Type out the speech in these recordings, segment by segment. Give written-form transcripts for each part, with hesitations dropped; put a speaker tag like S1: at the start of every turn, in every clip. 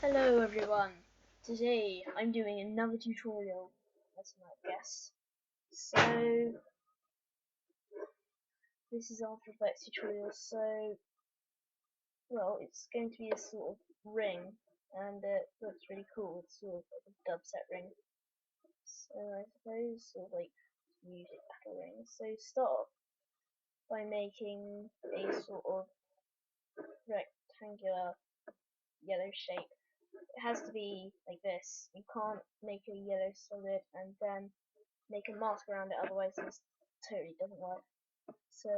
S1: Hello everyone, today I'm doing another tutorial, as you might guess. So, this is After Effects tutorial, well, it's going to be a sort of ring, and it looks really cool. It's sort of like a dubstep ring. So I suppose, sort of like music battle ring. So start off by making a sort of rectangular yellow shape. It has to be like this. You can't make a yellow solid and then make a mask around it, otherwise this totally doesn't work. So,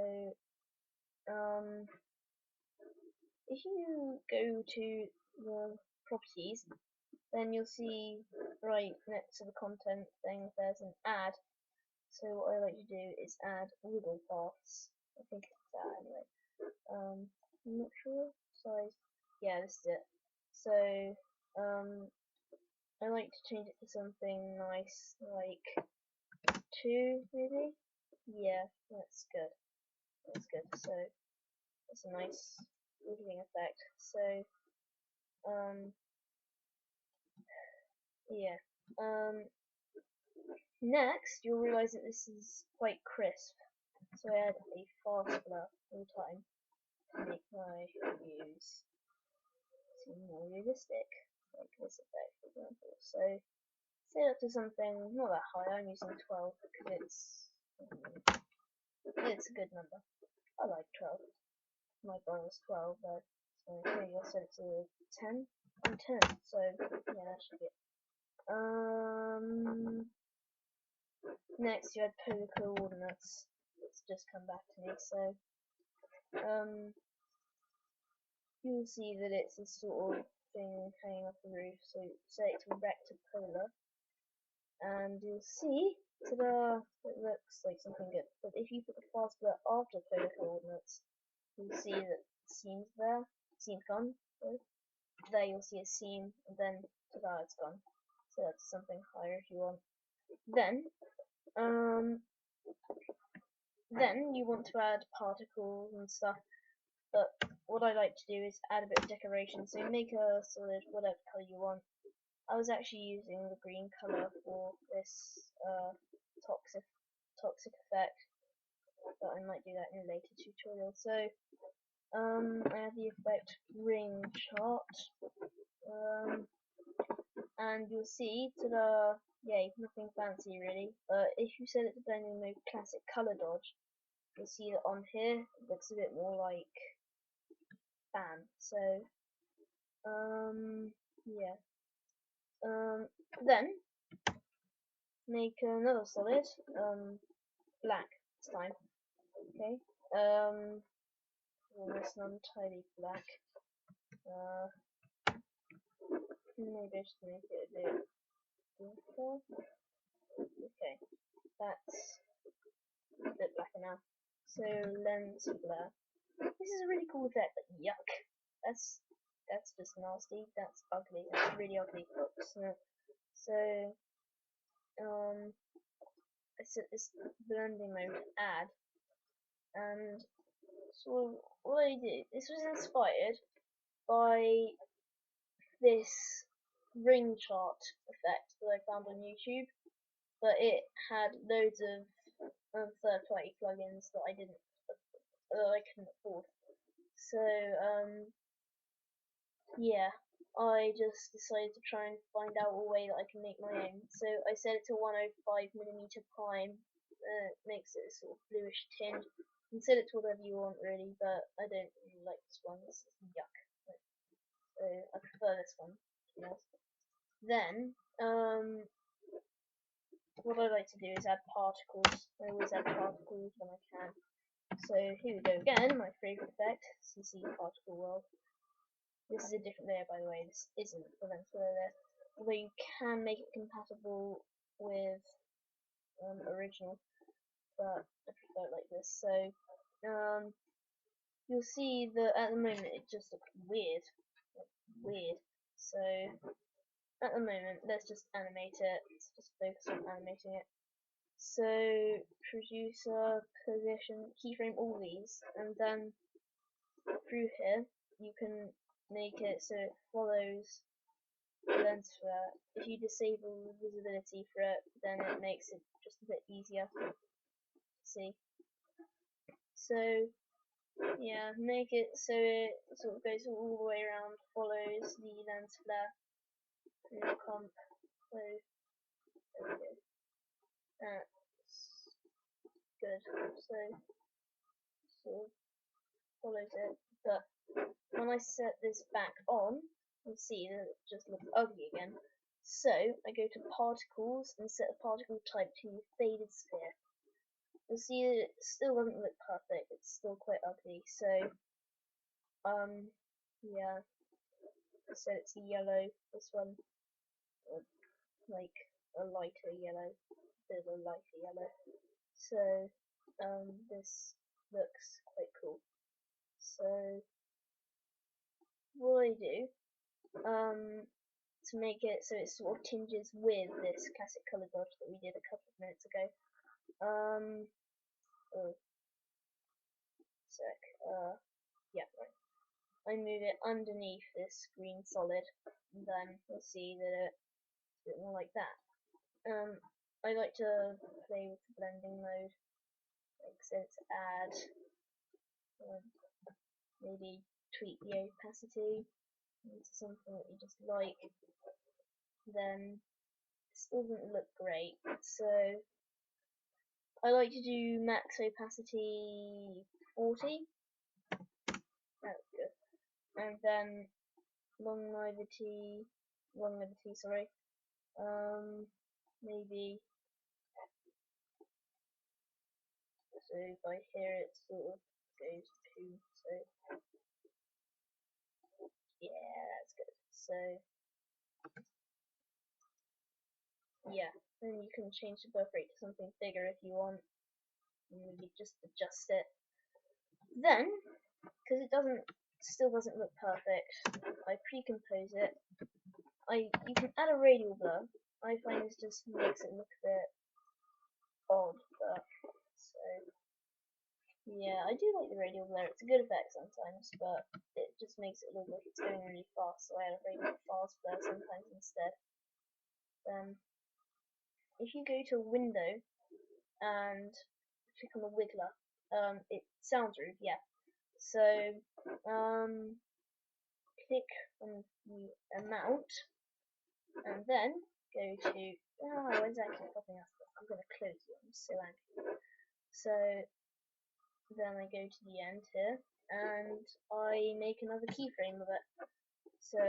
S1: if you go to the properties, then you'll see right next to the content thing there's an add. So what I like to do is add wiggle paths. I think it's that anyway. I'm not sure. Size. Yeah, this is it. So, I like to change it to something nice, like 2 maybe? Yeah, that's good. That's good. So that's a nice wiggling effect. So yeah. Next you'll realise that this is quite crisp. So I add a fast blur all the time to make my views seem more realistic, like this effect for example. So set it to something not that high. I'm using 12 because it's a good number. I like 12. My brother's 12, but so maybe I'll set it to 10. I'm 10, so yeah, that should be it. Next you add polar coordinates. It's just come back to me, so you'll see that it's this sort of thing hanging off the roof. So set it to rect to polar, and you'll see, ta-da! It looks like something good. But if you put the fast blur after polar coordinates, you'll see that the seam's there. Seam's gone. Sorry. There you'll see a seam, and then ta-da, it's gone. So that's something higher if you want. Then you want to add particles and stuff, but what I like to do is add a bit of decoration. So make a solid whatever colour you want. I was actually using the green colour for this toxic effect, but I might do that in a later tutorial. So I have the effect ring chart, and you'll see, ta-da, yeah, nothing fancy really, but if you set it to blending mode classic color dodge, you'll see that on here it looks a bit more like bam. So yeah, then make another solid, black this time. Okay, almost an untidy black. Maybe I should make it a bit darker. Okay, that's a bit blacker now. So lens flare. This is a really cool effect, but yuck. That's just nasty. That's ugly. That's really ugly. Oops. No. So I set this blending mode add, and so what I did, this was inspired by this ring chart effect that I found on YouTube, but it had loads of third-party plugins that I couldn't afford. So yeah, I just decided to try and find out a way that I can make my own. So I set it to 105mm prime. Makes it a sort of bluish tinge. You can set it to whatever you want really, but I don't really like this one. This is yuck. So I prefer this one. Then what I like to do is add particles. I always add particles when I can. So here we go again, my favourite effect, CC Particle World. This is a different layer, by the way. This isn't the lens flare layer, although you can make it compatible with original, but I prefer it like this. So you'll see that at the moment it just looks weird, So at the moment, let's just animate it. Let's just focus on animating it. So producer, position, keyframe all these, and then through here you can make it so it follows lens flare. If you disable visibility for it, then it makes it just a bit easier to see. So yeah, make it so it sort of goes all the way around, follows the lens flare through the comp. So there we go. That's good. So sort of follows it, but when I set this back on, you'll see that it just looks ugly again. So I go to particles and set a particle type to faded sphere. You'll see that it still doesn't look perfect, it's still quite ugly. So yeah, so it's yellow, this one, like a lighter yellow, bit of a lighter yellow. So this looks quite cool. So what I do to make it so it sort of tinges with this classic colour dodge that we did a couple of minutes ago. Oh, sec. Yeah, right. I move it underneath this green solid, and then you'll see that it's a bit more like that. I like to play with the blending mode, like so to add, maybe tweak the opacity into something that you just like. Then this doesn't look great, so I like to do max opacity 40. That's good. And then longevity, sorry. Maybe. So by here it sort of goes to. So yeah, that's good. So yeah, then you can change the birth rate to something bigger if you want. And maybe just adjust it. Then, because it still doesn't look perfect, I pre-compose it. You can add a radial blur. I find this just makes it look a bit odd, but so yeah, I do like the radial blur. It's a good effect sometimes, but it just makes it look like it's going really fast. So I add a radial fast blur sometimes instead. If you go to Window and click on the wiggler, it sounds rude, yeah. So click on the amount, and then go to. Oh, why is that keep popping up? I'm gonna close it. I'm so angry. So then I go to the end here, and I make another keyframe of it. So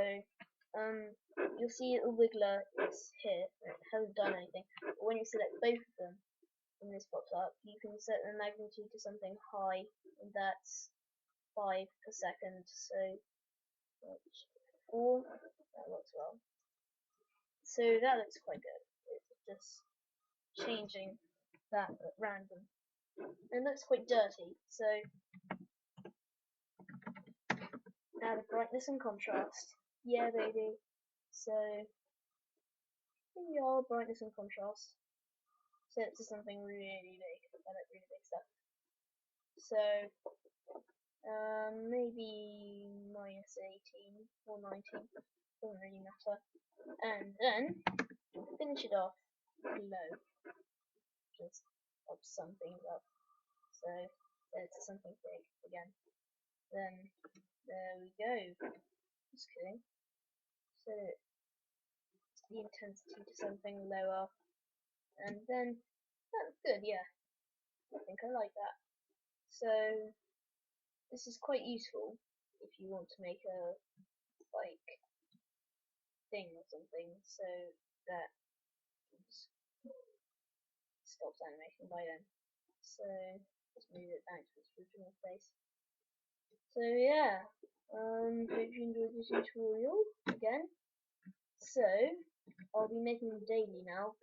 S1: you'll see the wiggler is here. It hasn't done anything. But when you select both of them, and this pops up, you can set the magnitude to something high, and that's 5 per second. So 4. That works well. So that looks quite good. It's just changing that at random. It looks quite dirty, so add brightness and contrast. Yeah, baby. So here we are, brightness and contrast. Set it to something really big. I like really big stuff. So maybe minus 18 or 19. Doesn't really matter. And then finish it off low. Just pop some things up. So set it to something big again. Then there we go. Just kidding. Set the intensity to something lower. And then that's good, yeah. I think I like that. So this is quite useful if you want to make a like thing or something so that stops animation by then. So let's move it back to its original place. So yeah, hope you enjoyed this tutorial again. So I'll be making them daily now.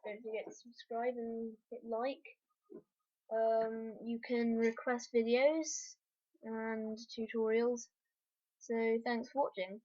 S1: Don't forget to subscribe and hit like. You can request videos and tutorials. So thanks for watching.